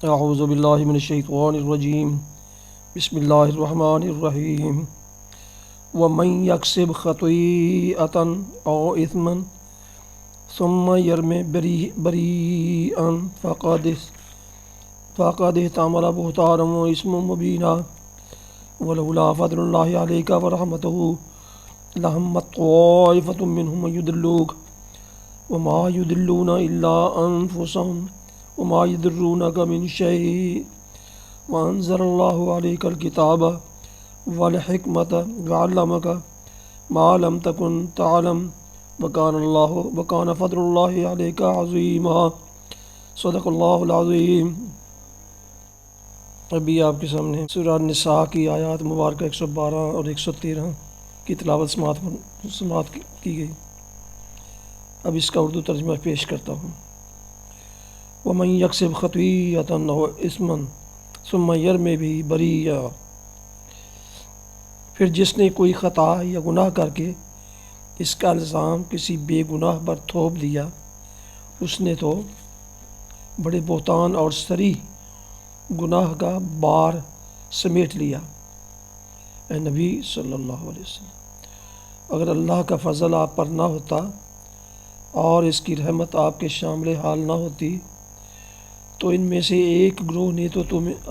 اعوذ باللہ من الشیطان الرجیم بسم اللہ الرحمن الرحیم ومن یکسب خطیئۃ او اثما ثم یرم بریئا فقد احتمل بہتانا واسما مبینا ولولا فضل اللہ علیک ورحمتہ لہمت طائفۃ منہم ان یضلوک وما یضلون الا انفسهم وما يضرونك من شيء وأنزل الله عليك الكتاب والحكمة وعلمك ما لم تكن تعلم وكان فضل الله عليك عظيما صدق اللہ العظیم۔ ابھی آپ کے سامنے سورہ النساء کی آیات مبارکہ 112 اور 113 کی تلاوت سماعت کی گئی۔ اب اس کا اردو ترجمہ پیش کرتا ہوں۔ ومن یکسب خطیئۃ او اثما ثم یرم بہ بریئا، پھر جس نے کوئی خطا یا گناہ کر کے اس کا الزام کسی بے گناہ پر تھوپ دیا، اس نے تو بڑے بہتان اور صریح گناہ کا بار سمیٹ لیا۔ اے نبی صلی اللہ علیہ وسلم، اگر اللہ کا فضل آپ پر نہ ہوتا اور اس کی رحمت آپ کے شامل حال نہ ہوتی تو ان میں سے ایک گروہ نے تو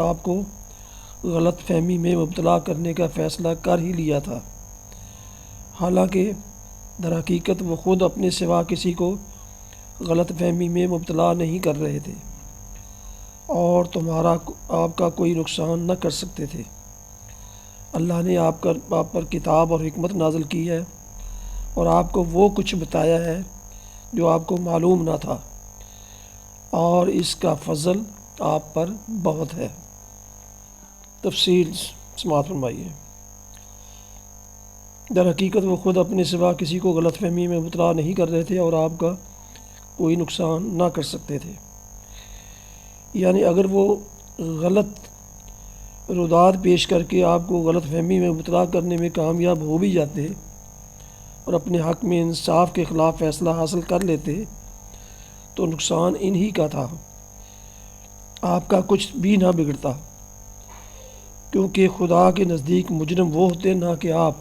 آپ کو غلط فہمی میں مبتلا کرنے کا فیصلہ کر ہی لیا تھا، حالانکہ در حقیقت وہ خود اپنے سوا کسی کو غلط فہمی میں مبتلا نہیں کر رہے تھے اور آپ کا کوئی نقصان نہ کر سکتے تھے۔ اللہ نے آپ پر کتاب اور حکمت نازل کی ہے اور آپ کو وہ کچھ بتایا ہے جو آپ کو معلوم نہ تھا، اور اس کا فضل آپ پر بہت ہے۔ تفصیل سماعت فرمائیے۔ در حقیقت وہ خود اپنے سوا کسی کو غلط فہمی میں مبتلا نہیں کر رہے تھے اور آپ کا کوئی نقصان نہ کر سکتے تھے، یعنی اگر وہ غلط رداد پیش کر کے آپ کو غلط فہمی میں مبتلا کرنے میں کامیاب ہو بھی جاتے اور اپنے حق میں انصاف کے خلاف فیصلہ حاصل کر لیتے تو نقصان انہی کا تھا، آپ کا کچھ بھی نہ بگڑتا، کیونکہ خدا کے نزدیک مجرم وہ ہوتے نہ کہ آپ۔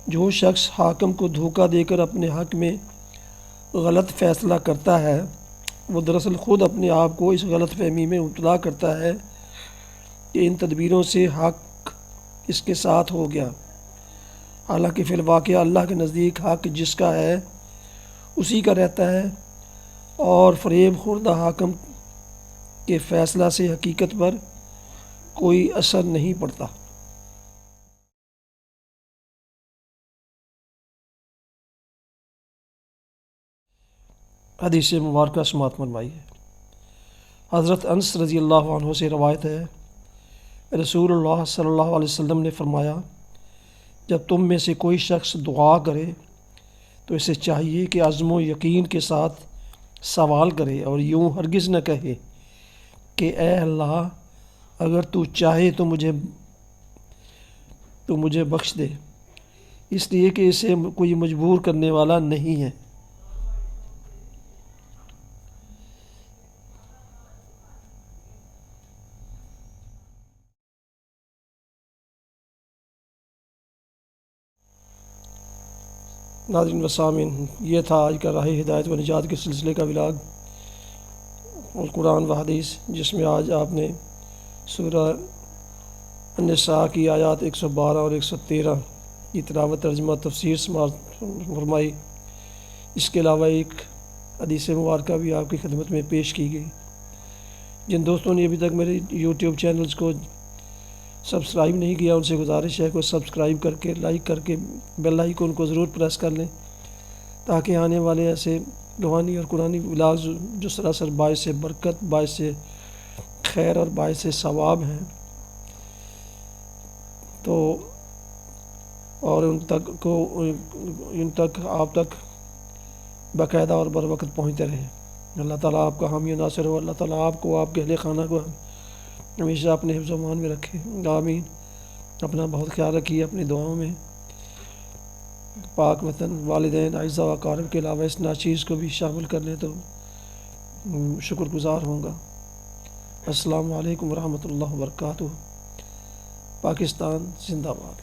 جو شخص حاکم کو دھوکہ دے کر اپنے حق میں غلط فیصلہ کرتا ہے وہ دراصل خود اپنے آپ کو اس غلط فہمی میں مبتلا کرتا ہے کہ ان تدبیروں سے حق اس کے ساتھ ہو گیا، حالانکہ فی الواقع اللہ کے نزدیک حق جس کا ہے اسی کا رہتا ہے، اور فریب خوردہ حاکم کے فیصلہ سے حقیقت پر کوئی اثر نہیں پڑتا۔ حدیث مبارکہ سماعت فرمائیے۔ حضرت انس رضی اللہ عنہ سے روایت ہے، رسول اللہ صلی اللہ علیہ وسلم نے فرمایا، جب تم میں سے کوئی شخص دعا کرے تو اسے چاہیے کہ عزم و یقین کے ساتھ سوال کرے اور یوں ہرگز نہ کہے کہ اے اللہ اگر تو چاہے تو مجھے بخش دے، اس لیے کہ اسے کوئی مجبور کرنے والا نہیں ہے۔ ناظرین و سامعین، یہ تھا آج کا راہ ہدایت و نجات کے سلسلے کا ولاگ اور قرآن و حدیث، جس میں آج آپ نے سورہ النساء کی آیات 112 اور 113 کی تلاوت ترجمہ تفسیر سماعت فرمائی۔ اس کے علاوہ ایک حدیث مبارکہ بھی آپ کی خدمت میں پیش کی گئی۔ جن دوستوں نے ابھی تک میرے یوٹیوب چینلز کو سبسکرائب نہیں کیا ان سے گزارش ہے کہ سبسکرائب کر کے لائک کر کے بیل آئیکن کو ضرور پریس کر لیں تاکہ آنے والے ایسے روحانی اور قرآنی ولاگز جو سراسر باعث برکت، باعث خیر اور باعث ثواب ہیں تو اور ان تک آپ تک باقاعدہ اور بر وقت پہنچتے رہیں۔ اللہ تعالیٰ آپ کا حامی و ناصر ہو، اللہ تعالیٰ آپ کو آپ کے اہل خانہ کو ہمیشہ اپنے حفظ و امان میں رکھے، آمین۔ اپنا بہت خیال رکھیے، اپنی دعاؤں میں پاک وطن، والدین، اعزاء و اقارب کے علاوہ اس ناچیز کو بھی شامل کر لیں تو شکر گزار ہوں گا۔ السلام علیکم ورحمۃ اللہ وبرکاتہ۔ پاکستان زندہ باد۔